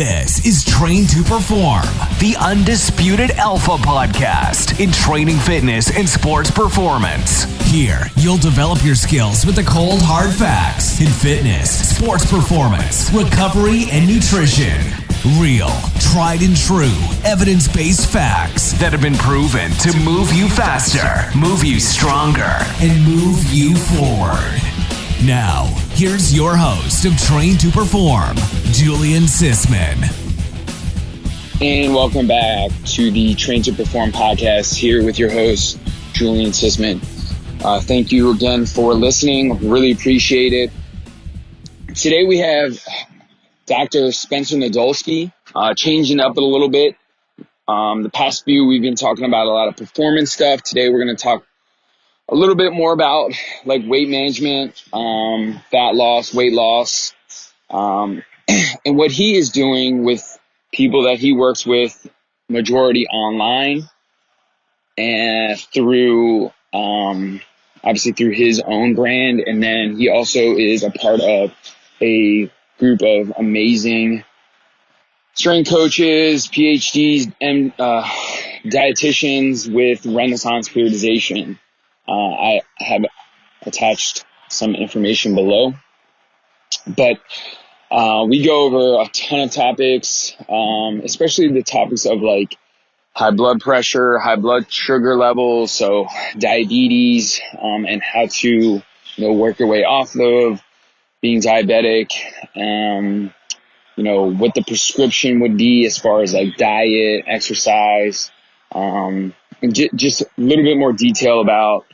This is Train to Perform, the undisputed alpha podcast in training, fitness, and sports performance. Here, you'll develop your skills with the cold, hard facts in fitness, sports performance, recovery, and nutrition. Real, tried and true, evidence-based facts that have been proven to move you faster, move you stronger, and move you forward. Now, here's your host of Train to Perform, Julian Sisman. And welcome back to the Train to Perform podcast, here with your host, Julian Sisman. Thank you again for listening. Really appreciate it. Today we have Dr. Spencer Nadolsky, changing up a little bit. The past few, we've been talking about a lot of performance stuff. Today we're going to talk a little bit more about like weight management, fat loss, weight loss, and what he is doing with people that he works with, majority online, and through obviously through his own brand. And then he also is a part of a group of amazing strength coaches, PhDs, and dietitians with Renaissance Periodization. I have attached some information below, but we go over a ton of topics, especially the topics of like high blood pressure, high blood sugar levels, so diabetes, and how to work your way off of being diabetic, what the prescription would be as far as like diet, exercise, and just a little bit more detail about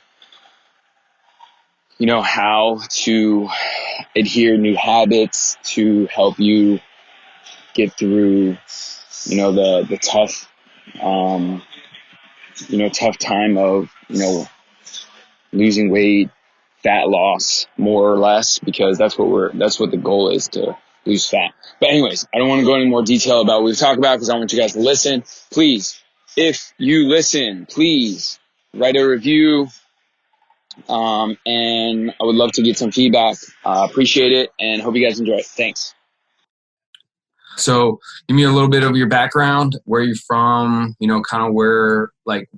how to adhere new habits to help you get through, the tough, tough time of, losing weight, fat loss, more or less, because that's what the goal is, to lose fat. But anyways, I don't want to go into more detail about what we've talked about because I want you guys to listen. Please, if you listen, please write a review. And I would love to get some feedback. Appreciate it, and hope you guys enjoy it. Thanks. So give me a little bit of your background, where you're from, kind of where, like,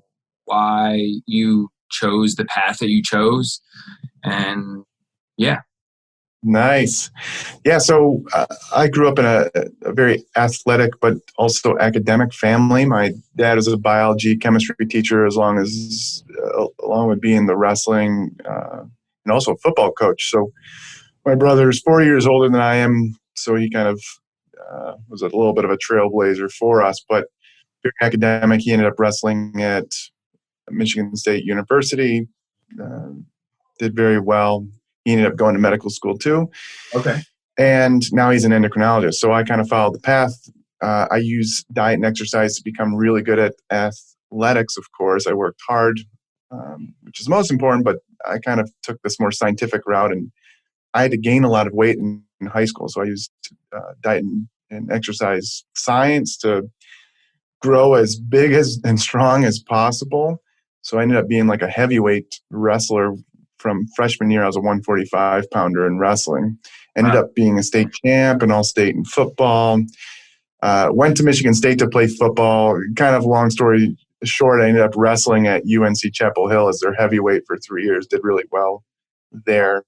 why you chose the path that you chose, and yeah. Nice. Yeah, so I grew up in a very athletic but also academic family. My dad was a biology, chemistry teacher, along with being the wrestling and also a football coach. So my brother is 4 years older than I am, so he kind of was a little bit of a trailblazer for us. But very academic. He ended up wrestling at Michigan State University, did very well. He ended up going to medical school too. Okay. And now he's an endocrinologist. So I kind of followed the path. I use diet and exercise to become really good at athletics, of course. I worked hard, which is most important, but I kind of took this more scientific route, and I had to gain a lot of weight in high school. So I used diet and exercise science to grow as big and strong as possible. So I ended up being like a heavyweight wrestler. From freshman year, I was a 145 pounder in wrestling. Ended up being a state champ and all-state in football. Went to Michigan State to play football. Kind of long story short, I ended up wrestling at UNC Chapel Hill as their heavyweight for 3 years. Did really well there.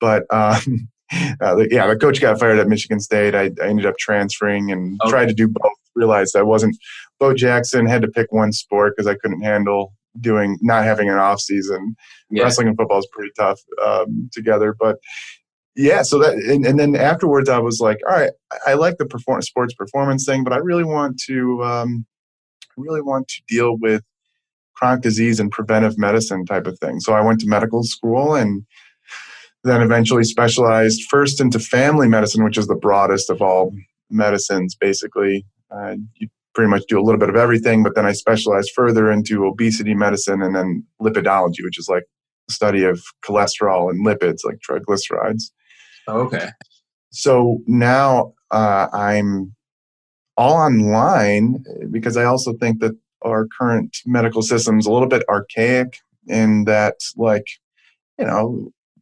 But the coach got fired at Michigan State. I ended up transferring and tried to do both. Realized I wasn't Bo Jackson. Had to pick one sport because I couldn't handle not having an off season. Yeah. Wrestling and football is pretty tough together, but yeah. So that, and then afterwards I was like, all right, I like the sports performance thing, but I really want to deal with chronic disease and preventive medicine type of thing. So I went to medical school and then eventually specialized first into family medicine, which is the broadest of all medicines, basically. You pretty much do a little bit of everything, but then I specialized further into obesity medicine and then lipidology, which is like the study of cholesterol and lipids, like triglycerides. Okay. So now I'm all online because I also think that our current medical system is a little bit archaic in that, like,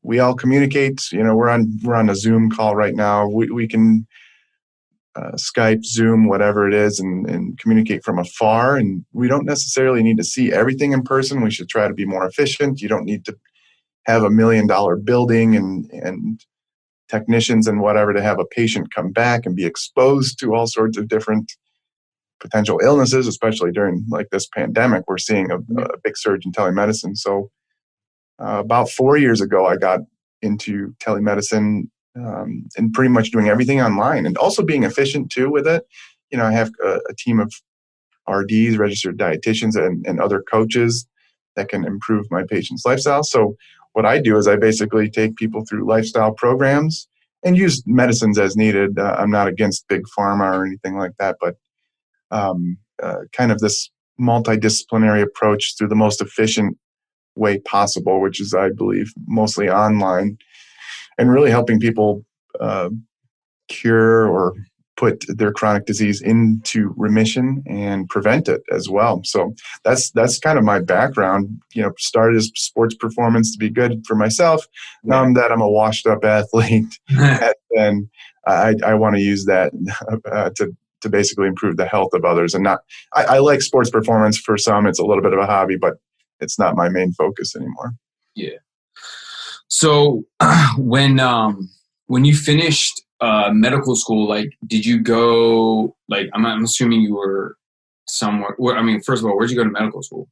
we all communicate. We're on a Zoom call right now. We can Skype, Zoom, whatever it is, and communicate from afar. And we don't necessarily need to see everything in person. We should try to be more efficient. You don't need to have $1 million building and technicians and whatever to have a patient come back and be exposed to all sorts of different potential illnesses, especially during like this pandemic. We're seeing a big surge in telemedicine. So about 4 years ago, I got into telemedicine and pretty much doing everything online and also being efficient too with it. I have a team of RDs, registered dietitians, and other coaches that can improve my patients' lifestyle. So what I do is I basically take people through lifestyle programs and use medicines as needed. I'm not against big pharma or anything like that, but kind of this multidisciplinary approach through the most efficient way possible, which is, I believe, mostly online, and really helping people cure or put their chronic disease into remission and prevent it as well. So that's kind of my background. Started as sports performance to be good for myself. Now I'm a washed up athlete, and I want to use that to basically improve the health of others. And I like sports performance. For some, it's a little bit of a hobby, but it's not my main focus anymore. Yeah. So when you finished medical school, like, did you go, like, I'm assuming you were somewhere, first of all, where'd you go to medical school?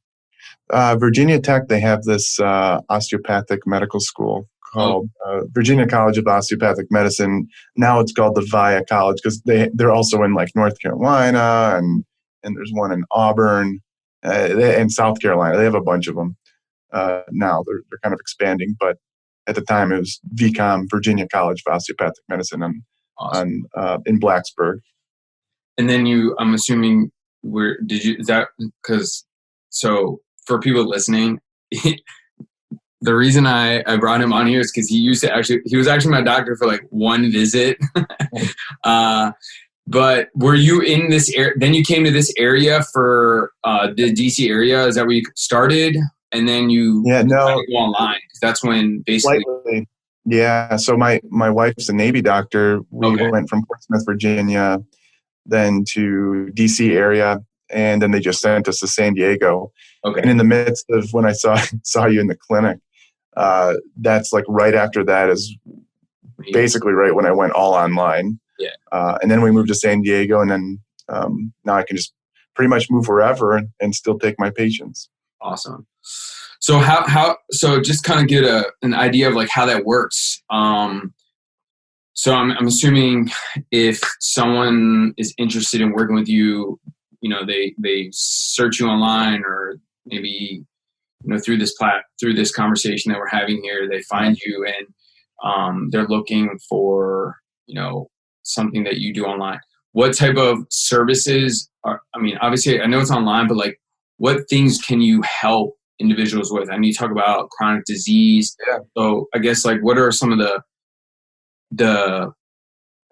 Virginia Tech, they have this osteopathic medical school called Virginia College of Osteopathic Medicine. Now it's called the VIA College because they're also in like North Carolina and there's one in Auburn and South Carolina. They have a bunch of them now. They're kind of expanding, but at the time it was VCOM, Virginia College of Osteopathic Medicine in Blacksburg. And then I'm assuming so for people listening, the reason I brought him on here is because he was actually my doctor for like one visit. But were you in this area? Then you came to this area for the DC area. Is that where you started? And then you go online. That's when basically. Slightly. Yeah. So my wife's a Navy doctor. We went from Portsmouth, Virginia, then to DC area, and then they just sent us to San Diego. Okay. And in the midst of when I saw you in the clinic, that's like right after that is basically right when I went all online. Yeah. And then we moved to San Diego, and then now I can just pretty much move wherever and still take my patients. Awesome. So so just kind of get an idea of like how that works. So I'm assuming if someone is interested in working with you, they search you online, or maybe through this conversation that we're having here, they find you and they're looking for something that you do online. What type of services obviously I know it's online, but like what things can you help individuals with? You talk about chronic disease. Yeah. So I guess like what are some of the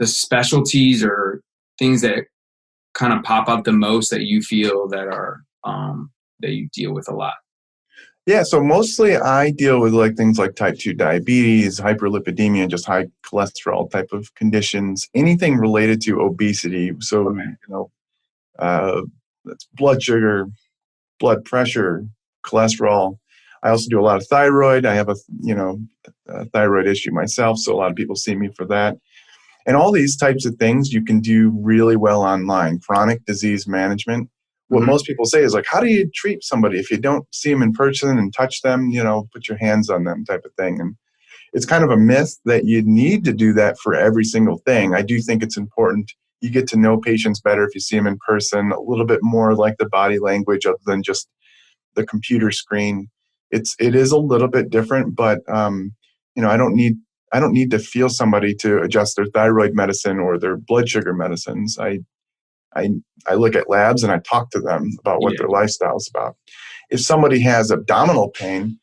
specialties or things that kind of pop up the most that you feel that are that you deal with a lot? Yeah, so mostly I deal with like things like type 2 diabetes, hyperlipidemia, just high cholesterol type of conditions, anything related to obesity. So, that's blood sugar, blood pressure, cholesterol. I also do a lot of thyroid. I have a thyroid issue myself, so a lot of people see me for that. And all these types of things you can do really well online. Chronic disease management. What most people say is like, how do you treat somebody if you don't see them in person and touch them, put your hands on them type of thing. And it's kind of a myth that you need to do that for every single thing. I do think it's important. You get to know patients better if you see them in person, a little bit more like the body language other than just the computer screen. It is a little bit different, but I don't need to feel somebody to adjust their thyroid medicine or their blood sugar medicines. I look at labs and I talk to them about what their lifestyle is about. If somebody has abdominal pain,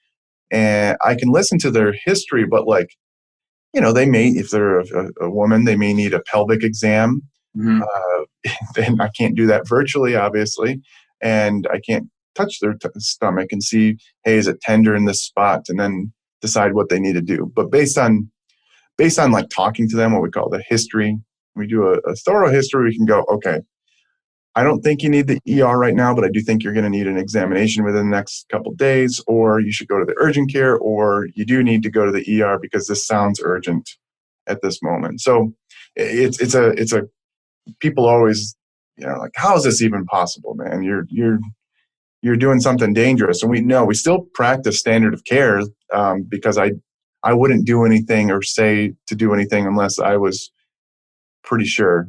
and I can listen to their history, but they may, if they're a woman, they may need a pelvic exam. Then I can't do that virtually, obviously, and I can't touch their stomach and see, hey, is it tender in this spot, and then decide what they need to do. But based on like talking to them, what we call the history, we do a thorough history, we can go, okay, I don't think you need the ER right now, but I do think you're going to need an examination within the next couple of days, or you should go to the urgent care, or you do need to go to the ER because this sounds urgent at this moment. So it's a people always, like, how is this even possible, man? You're doing something dangerous. And we still practice standard of care, because I wouldn't do anything or say to do anything unless I was pretty sure.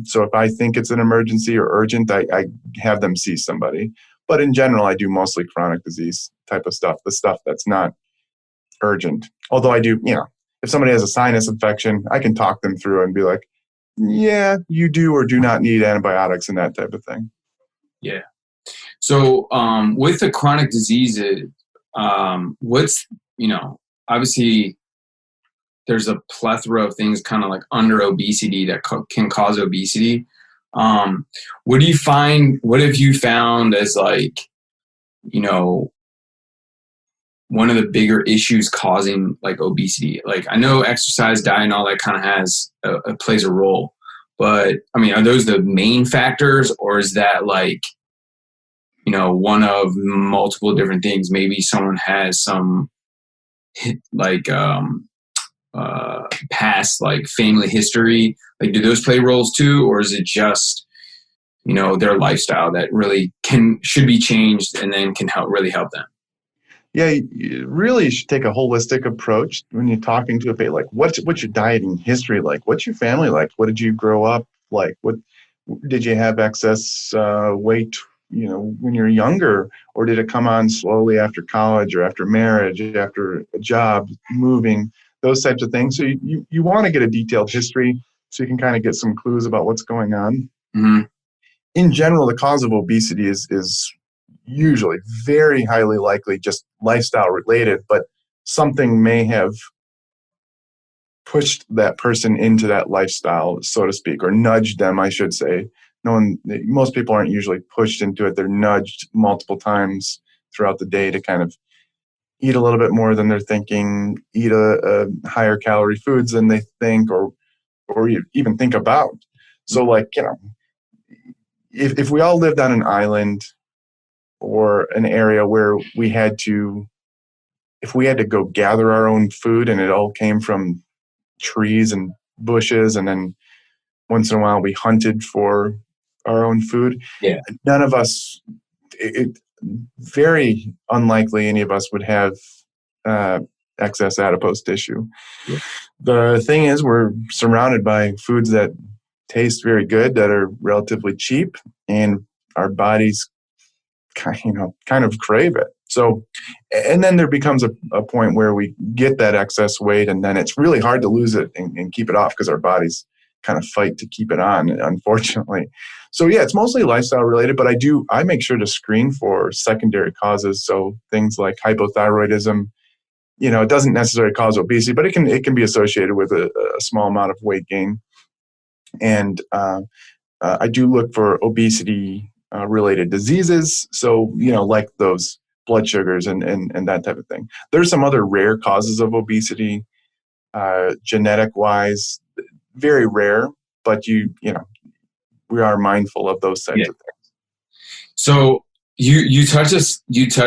So if I think it's an emergency or urgent, I have them see somebody. But in general, I do mostly chronic disease type of stuff, the stuff that's not urgent. Although I do, if somebody has a sinus infection, I can talk them through and be like, yeah, you do or do not need antibiotics and that type of thing. Yeah. So with the chronic diseases, what's, obviously there's a plethora of things kind of like under obesity that can cause obesity. What do you find, what have you found as like, one of the bigger issues causing like obesity? Like I know exercise, diet, and all that kind of plays a role, but I mean, are those the main factors, or is that like, one of multiple different things? Maybe someone has some like past like family history. Like, do those play roles too, or is it just their lifestyle that really should be changed and then can really help them? Yeah, you really should take a holistic approach when you're talking to a patient. Like, what's your dieting history like? What's your family like? What did you grow up like? What did you have excess weight, when you're younger, or did it come on slowly after college or after marriage, after a job, moving, those types of things? So you want to get a detailed history so you can kind of get some clues about what's going on. Mm-hmm. In general, the cause of obesity is usually very highly likely just lifestyle related, but something may have pushed that person into that lifestyle, so to speak, or nudged them, I should say. Most people aren't usually pushed into it. They're nudged multiple times throughout the day to kind of eat a little bit more than they're thinking, eat a higher calorie foods than they think, or even think about. So like, if we all lived on an island or an area where if we had to go gather our own food and it all came from trees and bushes, and then once in a while we hunted for our own food, none of us, very unlikely any of us would have excess adipose tissue. Yeah. The thing is, we're surrounded by foods that taste very good, that are relatively cheap, and our bodies kind of crave it. So, and then there becomes a point where we get that excess weight, and then it's really hard to lose it and keep it off, because our bodies kind of fight to keep it on, unfortunately. So yeah, it's mostly lifestyle related, but I make sure to screen for secondary causes. So things like hypothyroidism, it doesn't necessarily cause obesity, but it can be associated with a small amount of weight gain. And I do look for obesity related diseases. So, like those blood sugars and that type of thing. There's some other rare causes of obesity, genetic wise, very rare, but we are mindful of those types of things. So you touched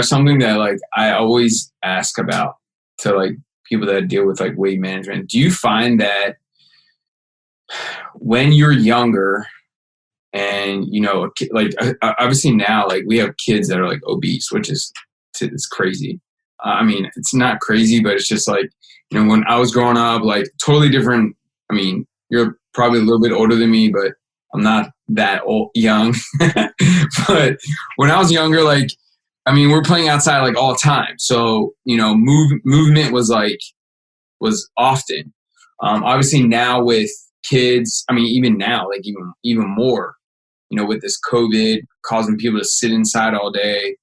something that like I always ask about to like people that deal with like weight management. Do you find that when you're younger and like obviously now like we have kids that are like obese, which is it's crazy. I mean, it's not crazy, but it's just like, when I was growing up, like totally different. I mean, you're probably a little bit older than me, but I'm not that young. But when I was younger, like, I mean, we're playing outside like all the time. So, movement was often. Obviously now with kids, I mean, even now, like even more, with this COVID causing people to sit inside all day,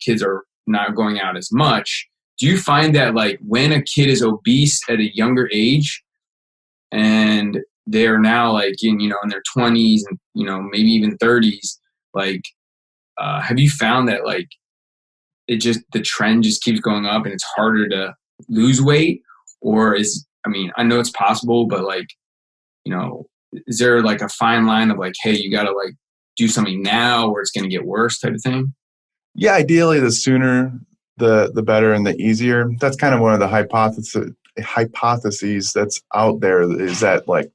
kids are not going out as much. Do you find that like when a kid is obese at a younger age and they're now like in their 20s and maybe even 30s, like have you found that like the trend just keeps going up and it's harder to lose weight? Or I know it's possible, but like is there like a fine line of like, hey, you got to like do something now or it's going to get worse type of thing? Yeah, ideally the sooner the better and the easier. That's kind of one of the hypotheses that's out there, is that like,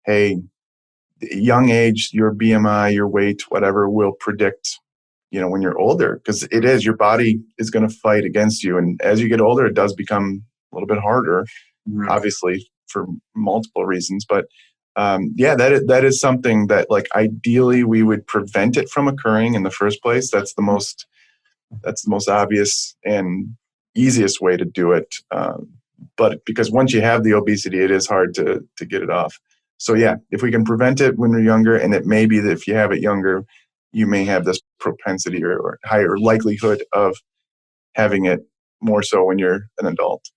hey, young age, your BMI, your weight, whatever, will predict, when you're older, because it is, your body is going to fight against you. And as you get older, it does become a little bit harder, obviously for multiple reasons. But that is something that like ideally we would prevent it from occurring in the first place. That's the most obvious and easiest way to do it. But because once you have the obesity, it is hard to get it off. So yeah, if we can prevent it when you're younger, and it may be that if you have it younger, you may have this propensity or higher likelihood of having it more so when you're an adult.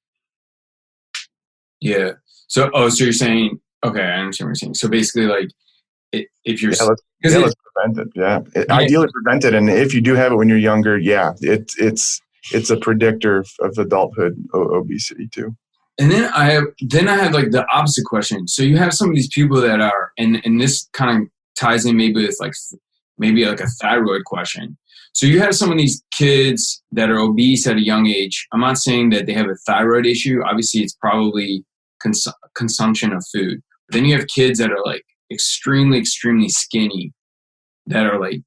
Yeah. So you're saying, okay, I understand what you're saying. So basically, like, if you're, let's prevent it. Yeah. Ideally prevent it. And if you do have it when you're younger, it's a predictor of adulthood obesity too. And then I have like the opposite question. So you have some of these people that are, and this kind of ties in maybe with like a thyroid question. So you have some of these kids that are obese at a young age. I'm not saying that they have a thyroid issue. Obviously, it's probably consumption of food. But then you have kids that are like extremely, extremely skinny, that are like,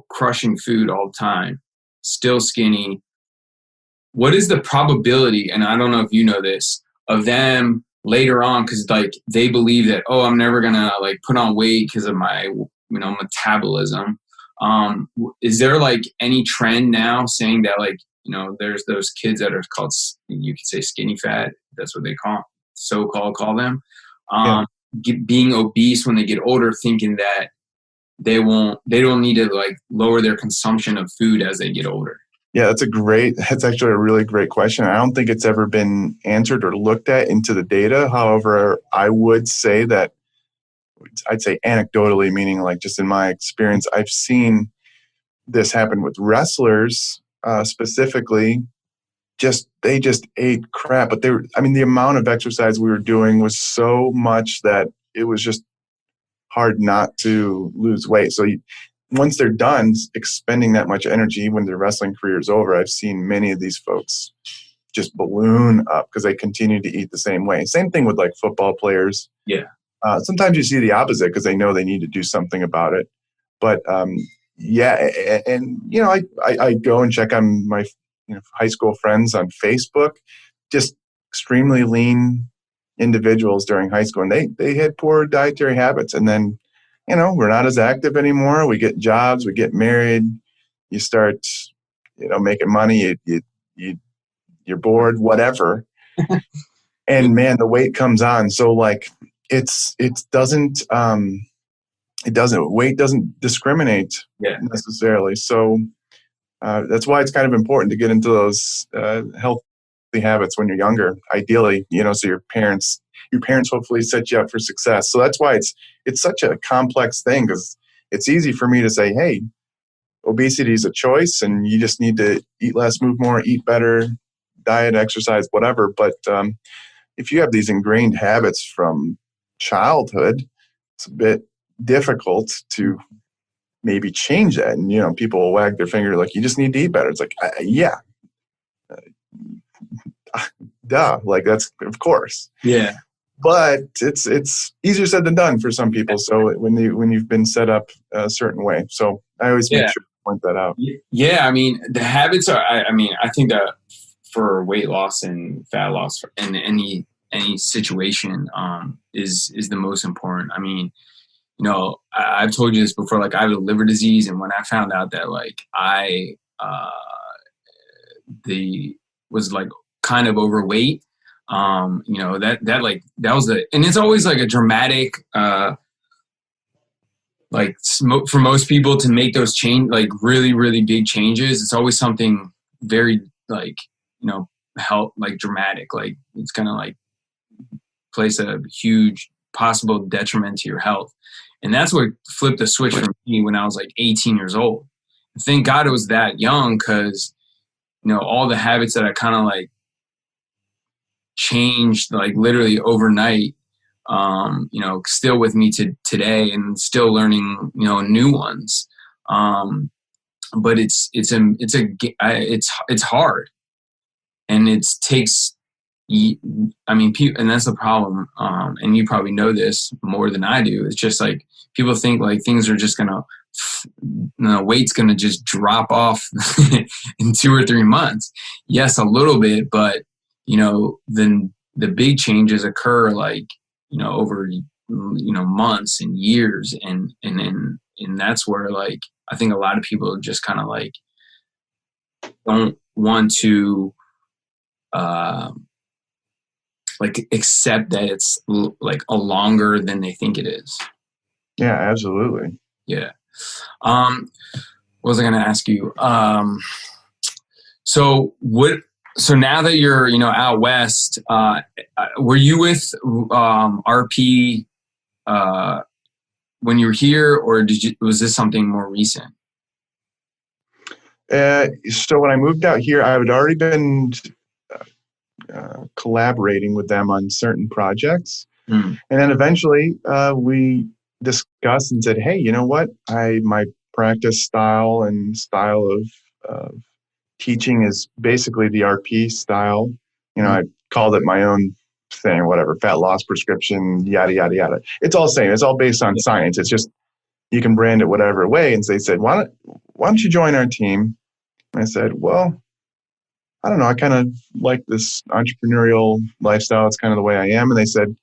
crushing food all the time, still skinny. What is the probability, and I don't know if you know this, of them later on, because like they believe that, I'm never gonna like put on weight because of my metabolism. Is there like any trend now saying that like, there's those kids that are called, you could say skinny fat, that's what they call them, being obese when they get older, thinking that they don't need to like lower their consumption of food as they get older? Yeah, that's actually a really great question. I don't think it's ever been answered or looked at into the data. However, I would say that, I'd say anecdotally, meaning like just in my experience, I've seen this happen with wrestlers specifically. They just ate crap, but the amount of exercise we were doing was so much that it was just hard not to lose weight. So once they're done expending that much energy, when their wrestling career is over, I've seen many of these folks just balloon up because they continue to eat the same way. Same thing with like football players. Yeah. Sometimes you see the opposite because they know they need to do something about it. But I go and check on my high school friends on Facebook, just extremely lean individuals during high school, and they had poor dietary habits, and then we're not as active anymore. We get jobs, we get married, you start making money, you're bored, whatever. And man, the weight comes on. So like weight doesn't discriminate necessarily. So that's why it's kind of important to get into those healthy habits when you're younger, ideally, so your parents hopefully set you up for success. So that's why it's such a complex thing, because it's easy for me to say, hey, obesity is a choice and you just need to eat less, move more, eat better, diet, exercise, whatever. But if you have these ingrained habits from childhood, it's a bit difficult to maybe change that. And, people will wag their finger like, you just need to eat better. It's like, duh, like that's, of course. Yeah. But it's easier said than done for some people. So when you've been set up a certain way, so I always make sure to point that out. Yeah, the habits are. I think that for weight loss and fat loss in any situation is the most important. I've told you this before. Like I have a liver disease, and when I found out that like I was like kind of overweight. That was and it's always like a dramatic, like for most people to make those change, like really, really big changes. It's always something very like, health, like dramatic, like it's going to like place a huge possible detriment to your health. And that's what flipped the switch for me when I was like 18 years old. Thank God it was that young, because, all the habits that I kind of like changed like literally overnight still with me to today and still learning, new ones. But it's hard, and it takes, and that's the problem. And you probably know this more than I do. It's just like people think like things are just weight's gonna just drop off in 2 or 3 months. Yes, a little bit, but then the big changes occur like over months and years, and that's where like I think a lot of people just kind of like don't want to like accept that it's like a longer than they think it is. Yeah, absolutely. Yeah. What was I going to ask you? So now that you're, out West, were you with RP when you were here, or was this something more recent? So when I moved out here, I had already been collaborating with them on certain projects. And then eventually we discussed and said, hey, you know what? My practice style and style of teaching is basically the RP style. I called it my own thing, whatever, fat loss prescription, yada, yada, yada. It's all the same. It's all based on science. It's just you can brand it whatever way. And they said, why don't you join our team? And I said, well, I don't know. I kind of like this entrepreneurial lifestyle. It's kind of the way I am. And they said,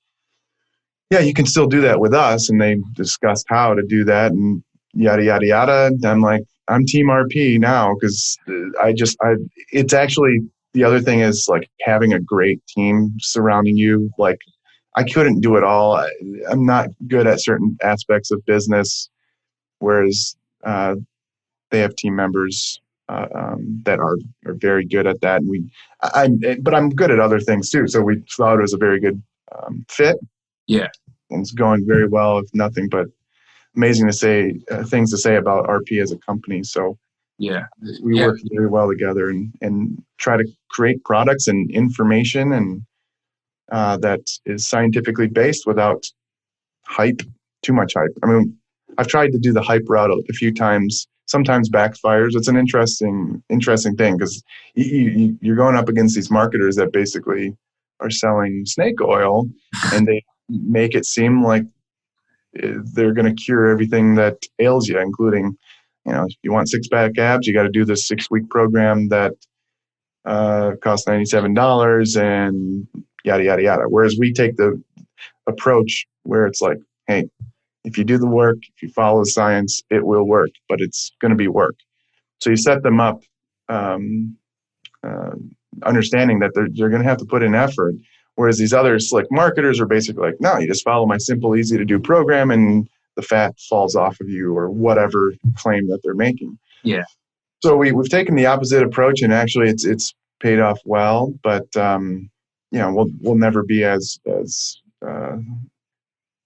yeah, you can still do that with us. And they discussed how to do that and yada, yada, yada. And I'm like, I'm team RP now because it's actually, the other thing is like having a great team surrounding you. Like I couldn't do it all. I'm not good at certain aspects of business, whereas they have team members that are very good at that. And but I'm good at other things too. So we thought it was a very good fit. Yeah. And it's going very well, if nothing but amazing to say things to say about RP as a company. So yeah, we work very well together and try to create products and information and that is scientifically based without too much hype. I mean, I've tried to do the hype route a few times. Sometimes backfires. It's an interesting thing because you're going up against these marketers that basically are selling snake oil, and they make it seem like they're going to cure everything that ails you, including, if you want 6-pack abs, you got to do this 6-week program that costs $97 and yada, yada, yada. Whereas we take the approach where it's like, hey, if you do the work, if you follow the science, it will work, but it's going to be work. So you set them up understanding that they're going to have to put in effort. Whereas these other slick marketers are basically like, no, you just follow my simple, easy to do program and the fat falls off of you, or whatever claim that they're making. Yeah. So we've taken the opposite approach, and actually it's paid off well, but we'll never be as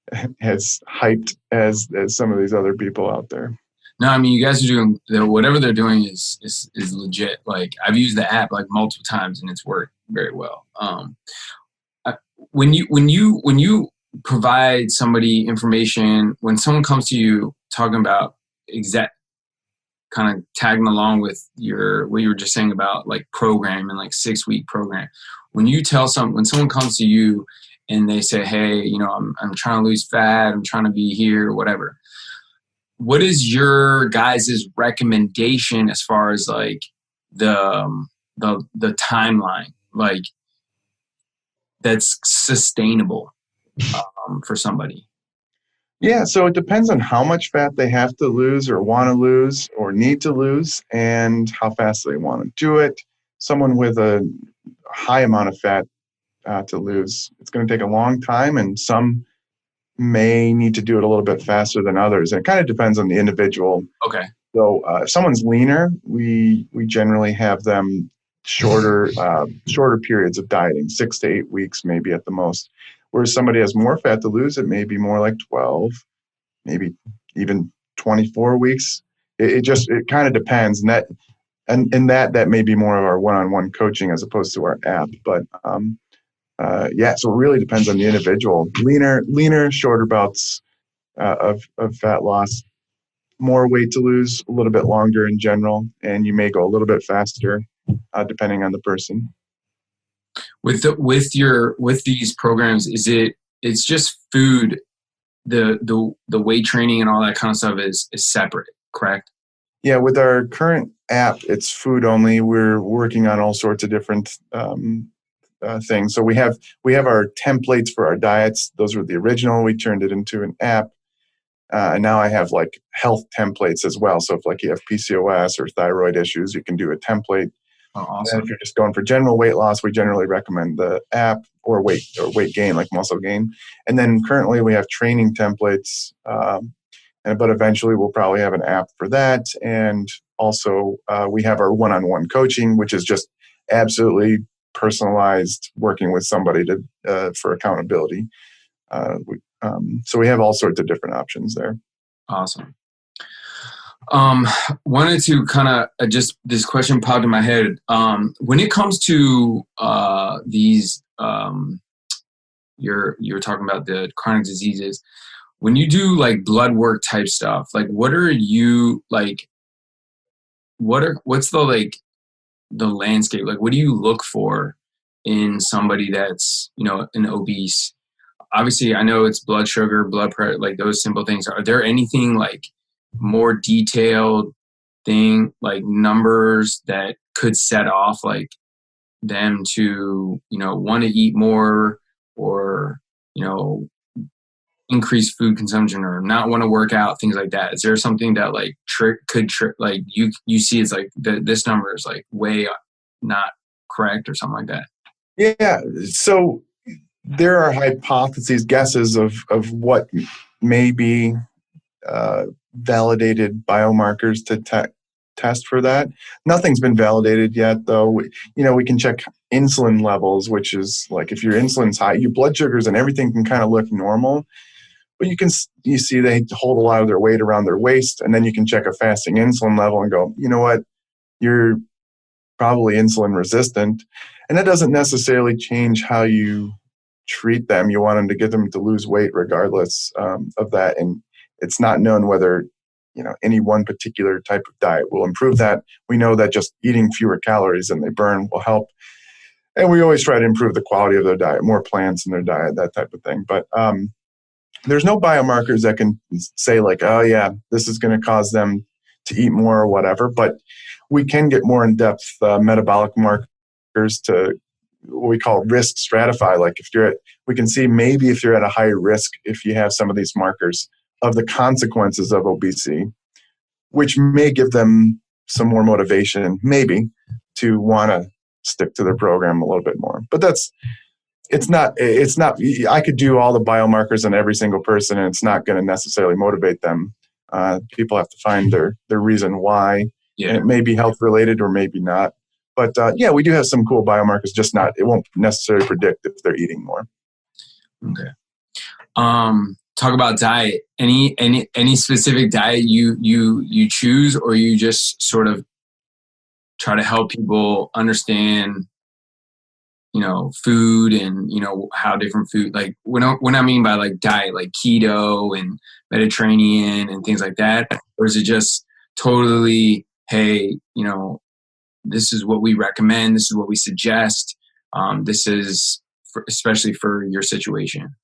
hyped as some of these other people out there. No, I mean, you guys are doing whatever they're doing is legit. Like I've used the app like multiple times and it's worked very well. When you provide somebody information, when someone comes to you talking about exact kind of tagging along with what you were just saying about like program and like 6-week program, when someone comes to you and they say, hey, I'm trying to lose fat, I'm trying to be here, whatever. What is your guys' recommendation as far as like the timeline, like that's sustainable for somebody? Yeah, so it depends on how much fat they have to lose or want to lose or need to lose and how fast they want to do it. Someone with a high amount of fat to lose, it's going to take a long time, and some may need to do it a little bit faster than others. And it kind of depends on the individual. Okay. So if someone's leaner, we generally have them shorter periods of dieting, 6 to 8 weeks, maybe at the most. Whereas somebody has more fat to lose, it may be more like 12, maybe even 24 weeks. It kind of depends. And that may be more of our one-on-one coaching as opposed to our app. But So it really depends on the individual. Leaner, shorter bouts of fat loss, more weight to lose, a little bit longer in general, and you may go a little bit faster depending on the person. With these programs, it's just food, the weight training and all that kind of stuff is separate, correct? Yeah, with our current app, it's food only. We're working on all sorts of different things. So we have our templates for our diets. Those were the original. We turned it into an app. And now I have like health templates as well. So if like you have PCOS or thyroid issues, you can do a template. Oh, awesome. And if you're just going for general weight loss, we generally recommend the app or weight gain, like muscle gain. And then currently we have training templates, but eventually we'll probably have an app for that. And also we have our one-on-one coaching, which is just absolutely personalized, working with somebody for accountability. So we have all sorts of different options there. Awesome. Wanted to kind of just this question popped in my head. When it comes to these, you're talking about the chronic diseases. When you do like blood work type stuff, like what are you like? What's the landscape? Like, what do you look for in somebody that's an obese? Obviously, I know it's blood sugar, blood pressure, like those simple things. Are there anything like more detailed thing, like numbers that could set off like them to, want to eat more or, increase food consumption or not want to work out, things like that? Is there something that like like you see it's like this number is like way not correct or something like that? Yeah. So there are hypotheses, guesses of what may be validated biomarkers to test for that. Nothing's been validated yet, though. We can check insulin levels, which is like if your insulin's high, your blood sugars and everything can kind of look normal. But you see they hold a lot of their weight around their waist, and then you can check a fasting insulin level and go, you know what, you're probably insulin resistant. And that doesn't necessarily change how you treat them. You want them to get them to lose weight regardless of that. And it's not known whether any one particular type of diet will improve that. We know that just eating fewer calories than they burn will help. And we always try to improve the quality of their diet, more plants in their diet, that type of thing. But there's no biomarkers that can say like, oh yeah, this is going to cause them to eat more or whatever. But we can get more in-depth metabolic markers to what we call risk stratify. Like we can see maybe if you're at a higher risk, if you have some of these markers of the consequences of obesity, which may give them some more motivation, maybe, to want to stick to their program a little bit more. But it's not, I could do all the biomarkers on every single person and it's not going to necessarily motivate them. People have to find their reason why. Yeah. And it may be health related or maybe not. But we do have some cool biomarkers, it won't necessarily predict if they're eating more. Okay. Talk about diet. Any specific diet you choose, or you just sort of try to help people understand, food and, how different food, like when I mean by like diet, like keto and Mediterranean and things like that, or is it just totally, hey, this is what we recommend, this is what we suggest, this is especially for your situation?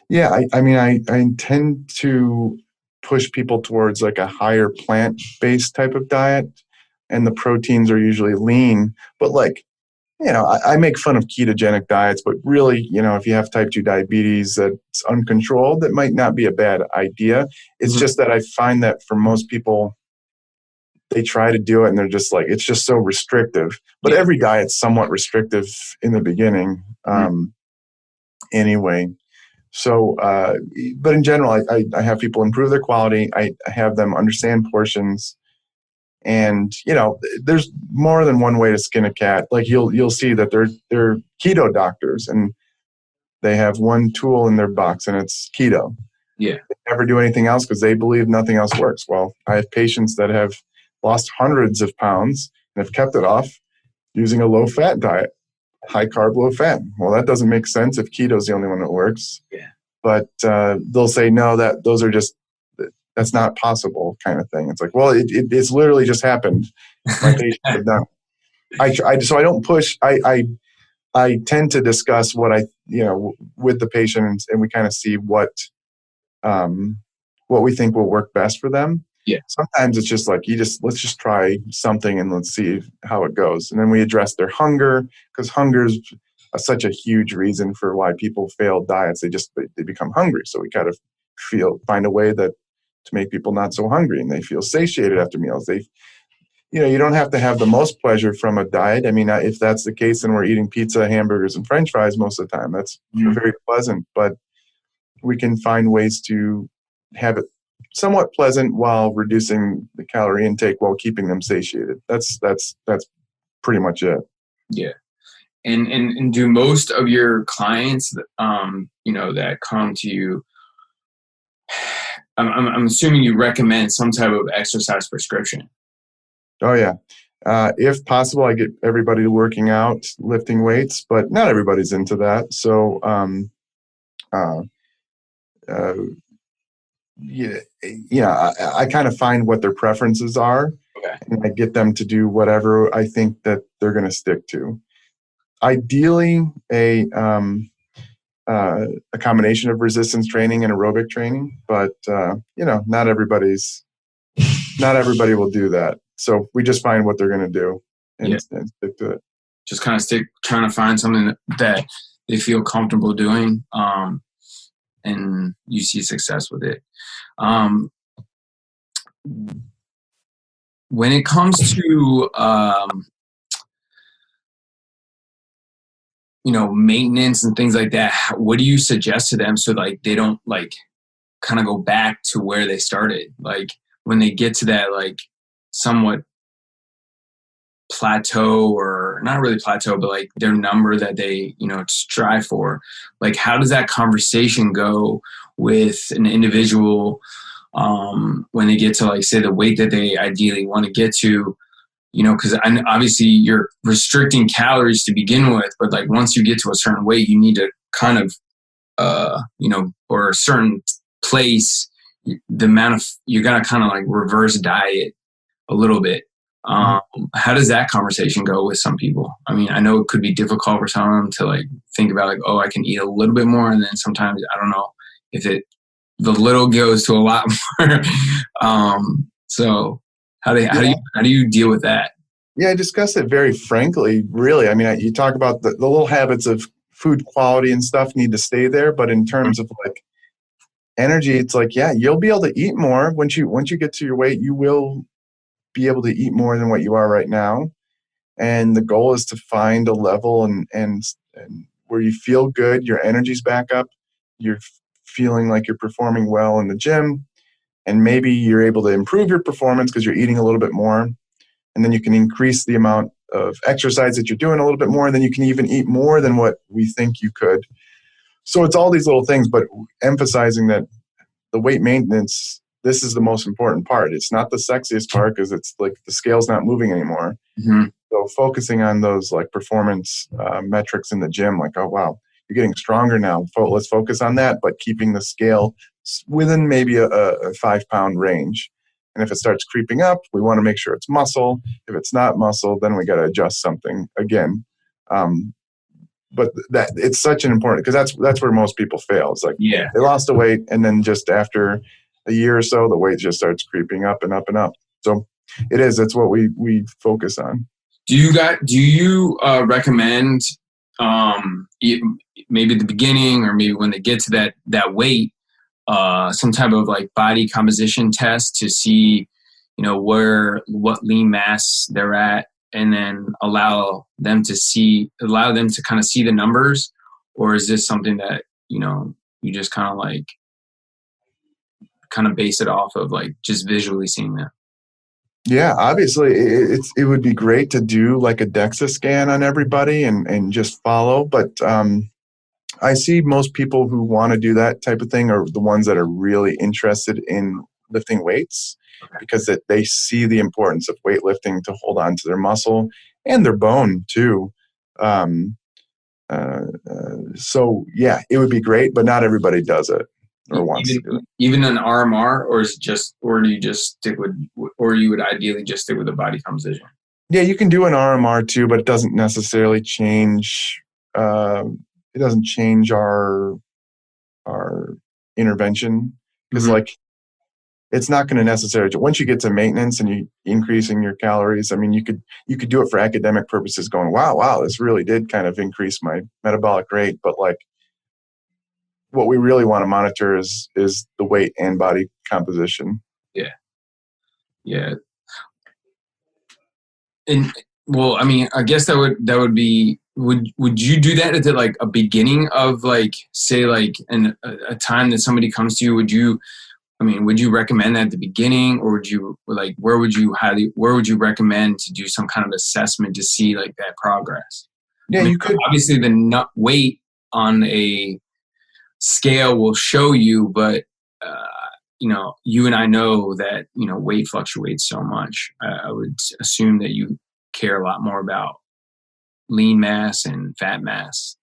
Yeah, I tend to push people towards like a higher plant-based type of diet, and the proteins are usually lean. But like, I make fun of ketogenic diets, but really, if you have type 2 diabetes that's uncontrolled, that might not be a bad idea. It's just that I find that for most people, they try to do it and they're just like, it's just so restrictive. But every diet's somewhat restrictive in the beginning anyway. So, but in general, I have people improve their quality. I have them understand portions. And, there's more than one way to skin a cat. Like you'll see that they're keto doctors and they have one tool in their box and it's keto. Yeah. They never do anything else because they believe nothing else works. Well, I have patients that have lost hundreds of pounds and have kept it off using a low-fat diet. high carb, low fat. Well, that doesn't make sense if keto is the only one that works. Yeah. But they'll say, no, that's not possible kind of thing. It's like, well, it's literally just happened. My patients have done. So I don't push. I tend to discuss what with the patient, and we kind of see what we think will work best for them. Yeah. Sometimes it's just like let's just try something and let's see how it goes. And then we address their hunger, because hunger is such a huge reason for why people fail diets. They become hungry. So we kind of find a way to make people not so hungry, and they feel satiated after meals. You don't have to have the most pleasure from a diet. I mean, if that's the case, then we're eating pizza, hamburgers, and French fries most of the time. That's very pleasant, but we can find ways to have it somewhat pleasant while reducing the calorie intake while keeping them satiated. That's pretty much it. Yeah. And do most of your clients, that come to you, I'm assuming you recommend some type of exercise prescription? Oh yeah. If possible, I get everybody working out, lifting weights, but not everybody's into that. So, I kind of find what their preferences are, Okay. and I get them to do whatever I think that they're going to stick to. Ideally, a combination of resistance training and aerobic training, but not everybody will do that. So we just find what they're going to do and stick to it. Just kind of trying to find something that they feel comfortable doing, and you see success with it. When it comes to maintenance and things like that, what do you suggest to them so like they don't like kind of go back to where they started? Like when they get to that like somewhat plateau, or not really plateau, but like their number that they strive for, like how does that conversation go with an individual when they get to like say the weight that they ideally want to get to, because obviously you're restricting calories to begin with, but like once you get to a certain weight, you need to kind of or a certain place, the amount of you gotta kind of like reverse diet a little bit. How does that conversation go with some people? I mean, I know it could be difficult for some of them to like think about like, oh, I can eat a little bit more, and then sometimes I don't know if the little goes to a lot more. So how do you deal with that? Yeah, I discuss it very frankly. Really, I mean, you talk about the little habits of food quality and stuff need to stay there, but in terms of like energy, it's like, yeah, you'll be able to eat more once you get to your weight. You will be able to eat more than what you are right now, and the goal is to find a level and where you feel good, your energy's back up, you're feeling like you're performing well in the gym, and maybe you're able to improve your performance because you're eating a little bit more, and then you can increase the amount of exercise that you're doing a little bit more, and then you can even eat more than what we think you could. So it's all these little things, but emphasizing that the weight maintenance, this is the most important part. It's not the sexiest part because it's like the scale's not moving anymore. Mm-hmm. So focusing on those like performance metrics in the gym, like, oh, wow, you're getting stronger now. Let's focus on that, but keeping the scale within maybe a 5-pound range. And if it starts creeping up, we want to make sure it's muscle. If it's not muscle, then we got to adjust something again. But that it's such an important, because that's where most people fail. It's like they lost the weight, and then just after a year or so, the weight just starts creeping up and up and up. So it's what we focus on. Do you recommend maybe at the beginning or maybe when they get to that weight, some type of like body composition test to see, what lean mass they're at, and then allow them to kind of see the numbers? Or is this something that, you just kind of base it off of like just visually seeing that? Yeah, obviously it would be great to do like a DEXA scan on everybody and just follow. But I see most people who want to do that type of thing are the ones that are really interested in lifting weights, because they see the importance of weightlifting to hold on to their muscle and their bone too. So yeah, it would be great, but not everybody does it or wants to do it. Even an RMR, or is it just, or do you just stick with, or you would ideally just stick with the body composition? Yeah, you can do an RMR too, but it doesn't necessarily change. It doesn't change our intervention because Mhm. like it's not going to necessarily. Once you get to maintenance and you increasing your calories, I mean, you could do it for academic purposes, going, wow, this really did kind of increase my metabolic rate. But like, what we really want to monitor is the weight and body composition. Yeah. And well, I mean, I guess that would be, would you do that at the, like a beginning of like, say like a time that somebody comes to you? Would you recommend that at the beginning, or would you like, where would you recommend to do some kind of assessment to see like that progress? Yeah, I mean, you could. obviously the nut weight on a scale will show you, but you and I know that, weight fluctuates so much. I would assume that you care a lot more about lean mass and fat mass.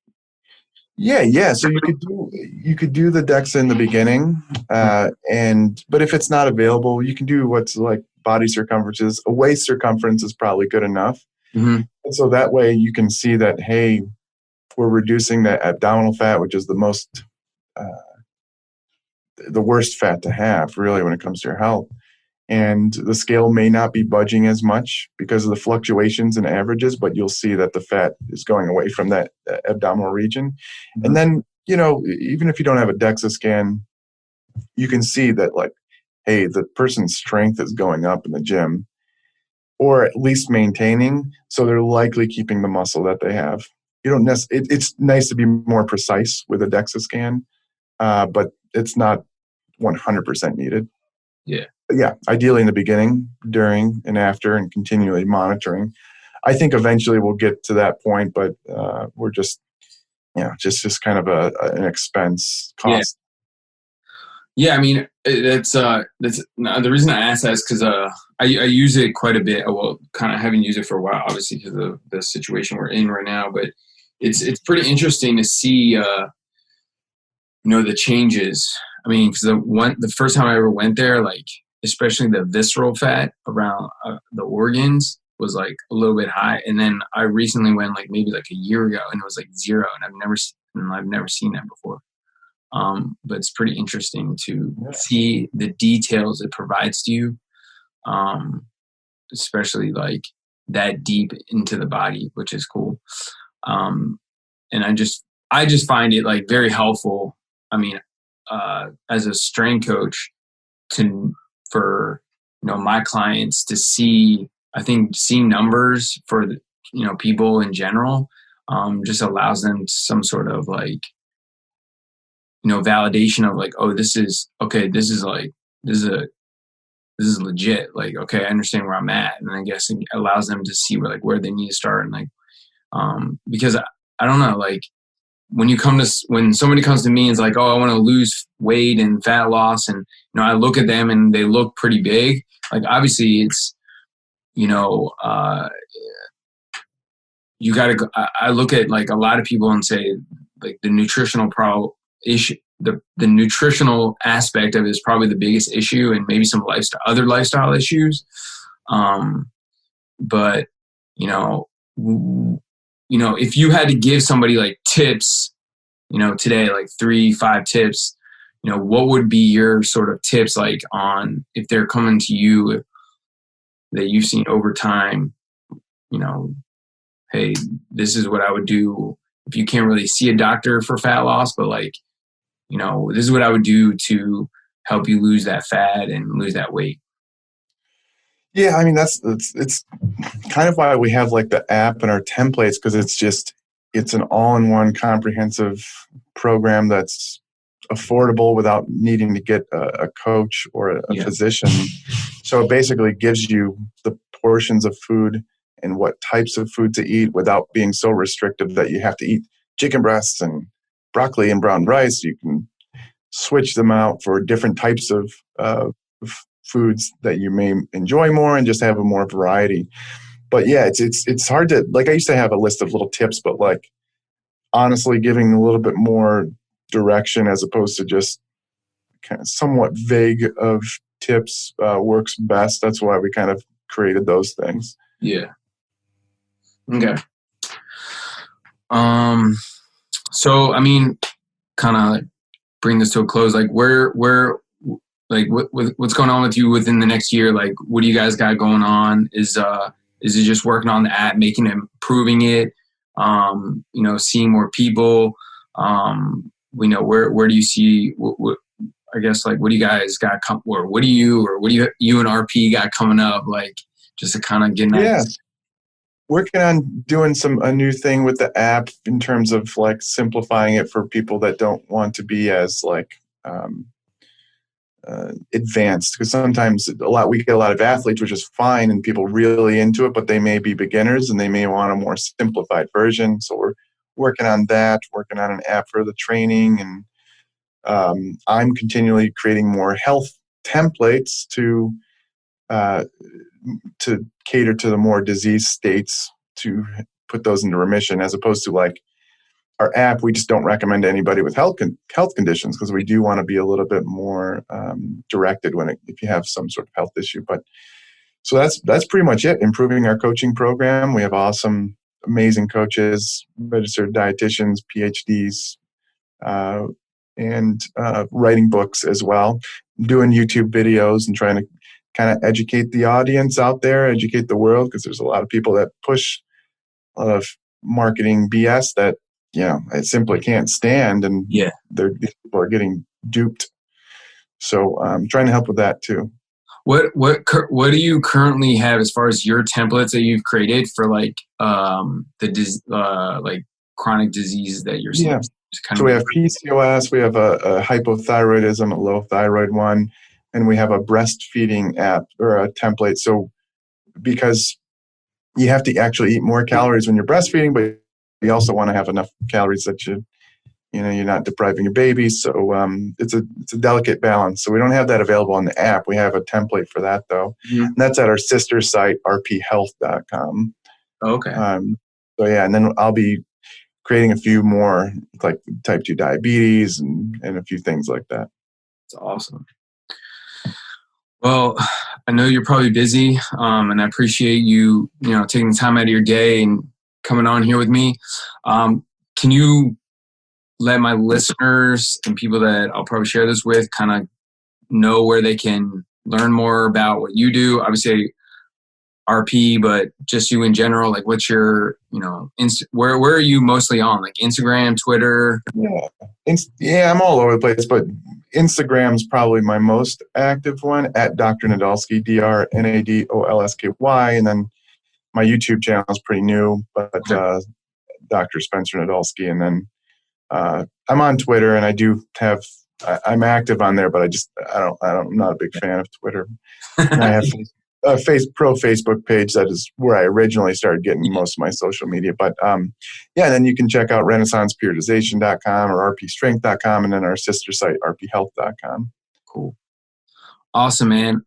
Yeah. So you could do the DEXA in the beginning, but if it's not available, you can do what's like body circumferences. A waist circumference is probably good enough. Mm-hmm. And so that way you can see that, hey, we're reducing that abdominal fat, which is the worst fat to have, really, when it comes to your health. And the scale may not be budging as much because of the fluctuations and averages, but you'll see that the fat is going away from that abdominal region. Mm-hmm. And then, even if you don't have a DEXA scan, you can see that, like, hey, the person's strength is going up in the gym, or at least maintaining. So they're likely keeping the muscle that they have. You don't it's nice to be more precise with a DEXA scan, but it's not 100% needed. Yeah. But yeah, ideally in the beginning, during, and after, and continually monitoring. I think eventually we'll get to that point, but we're just kind of an expense cost. Yeah, I mean, that's the reason I asked that is because I use it quite a bit. Well, kind of haven't used it for a while, obviously, because of the situation we're in right now. But it's pretty interesting to see, the changes. I mean, because the first time I ever went there, like especially the visceral fat around the organs was like a little bit high, and then I recently went like maybe like a year ago, and it was like 0, and I've never seen that before. But it's pretty interesting to see the details it provides to you, especially like that deep into the body, which is cool. And I just find it like very helpful. I mean, as a strength coach, for my clients to see, I think seeing numbers for people in general, just allows them some sort of like, validation of like, oh, this is legit. Like, okay, I understand where I'm at. And I guess it allows them to see where they need to start. And like, because I don't know, like when somebody comes to me and is like, oh, I want to lose weight and fat loss. And, I look at them and they look pretty big. Like, obviously it's, you got to go. I look at like a lot of people and say like the nutritional issue, the nutritional aspect of it is probably the biggest issue, and maybe some other lifestyle issues. But if you had to give somebody like tips, today, like 3-5 tips, what would be your sort of tips, like on if they're coming to you that you've seen over time, hey, this is what I would do if you can't really see a doctor for fat loss, but like, this is what I would do to help you lose that fat and lose that weight. Yeah, I mean, it's kind of why we have like the app and our templates, because it's an all-in-one comprehensive program that's affordable without needing to get a coach or a physician. So it basically gives you the portions of food and what types of food to eat without being so restrictive that you have to eat chicken breasts and broccoli and brown rice. You can switch them out for different types of foods that you may enjoy more and just have a more variety. But yeah, it's hard to, like, I used to have a list of little tips, but like honestly giving a little bit more direction as opposed to just kind of somewhat vague of tips works best. That's why we kind of created those things. Yeah. Okay. So, I mean, kind of bring this to a close. Like, what's going on with you within the next year? Like, what do you guys got going on? Is it just working on the app, making it, improving it? Seeing more people. Where do you see? What I guess, like, what do you guys got what do you and RP got coming up? Like, just to kind of get working on doing a new thing with the app in terms of like simplifying it for people that don't want to be as like advanced, because sometimes we get a lot of athletes, which is fine, and people really into it, but they may be beginners and they may want a more simplified version. So we're working on that, working on an app for the training, and I'm continually creating more health templates to cater to the more disease states, to put those into remission, as opposed to like our app. We just don't recommend to anybody with health conditions, because we do want to be a little bit more directed if you have some sort of health issue. But so that's pretty much it. Improving our coaching program. We have awesome, amazing coaches, registered dietitians, PhDs, and writing books as well. Doing YouTube videos and trying to kind of educate the audience out there, educate the world, because there's a lot of people that push a lot of marketing BS that I simply can't stand, and these people are getting duped. So I'm trying to help with that too. What do you currently have as far as your templates that you've created for like like chronic diseases that you're seeing? Yeah. So we have PCOS, we have a hypothyroidism, a low thyroid one, and we have a breastfeeding app or a template. So because you have to actually eat more calories when you're breastfeeding, but you also want to have enough calories that you're not depriving your baby. So it's a delicate balance. So we don't have that available on the app. We have a template for that though. Mm-hmm. And that's at our sister site, rphealth.com. Okay. So yeah, and then I'll be creating a few more, like type 2 diabetes and a few things like that. That's awesome. Well, I know you're probably busy, and I appreciate you taking the time out of your day and coming on here with me. Can you let my listeners and people that I'll probably share this with kind of know where they can learn more about what you do? Obviously RP, but just you in general, like what's your, where are you mostly on? Like Instagram, Twitter? Yeah, I'm all over the place, but Instagram's probably my most active one, at Dr. Nadolsky, DrNadolsky. And then my YouTube channel is pretty new, but Dr. Spencer Nadolsky. And then I'm on Twitter, and I'm active on there, but I'm not a big fan of Twitter. And I have a pro Facebook page. That is where I originally started getting most of my social media. But then you can check out renaissanceperiodization.com or rpstrength.com, and then our sister site, rphealth.com. Cool. Awesome, man.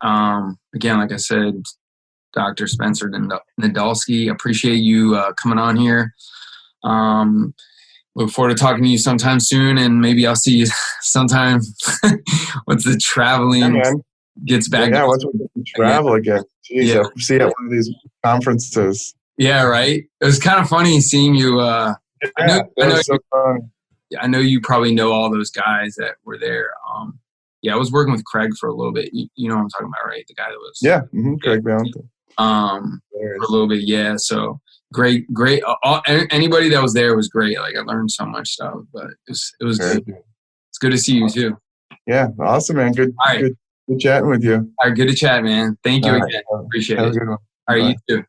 Again, like I said, Dr. Spencer Nadolsky, appreciate you coming on here. Look forward to talking to you sometime soon, and maybe I'll see you sometime once the traveling gets back. Yeah, once we travel again. Jeez, I'll see you at one of these conferences. Yeah, right. It was kind of funny seeing you. I know you probably know all those guys that were there. I was working with Craig for a little bit. You know what I'm talking about, right? The guy that was Craig Valentine. For a little bit, yeah. So great. Anybody that was there was great. Like I learned so much stuff, but it was good. It's good to see you too. Yeah, awesome, man. Good. All right. Good chatting with you. All right, good to chat, man. Thank you again. Appreciate it. Have a good one. All right, you too.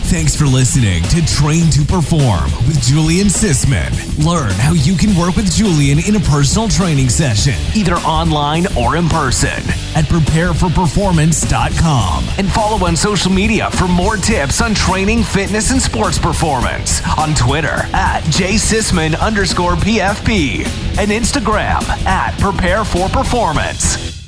Thanks for listening to Train to Perform with Julian Sisman. Learn how you can work with Julian in a personal training session, either online or in person, at prepareforperformance.com. And follow on social media for more tips on training, fitness, and sports performance. On Twitter at jsisman_PFP and Instagram at prepareforperformance.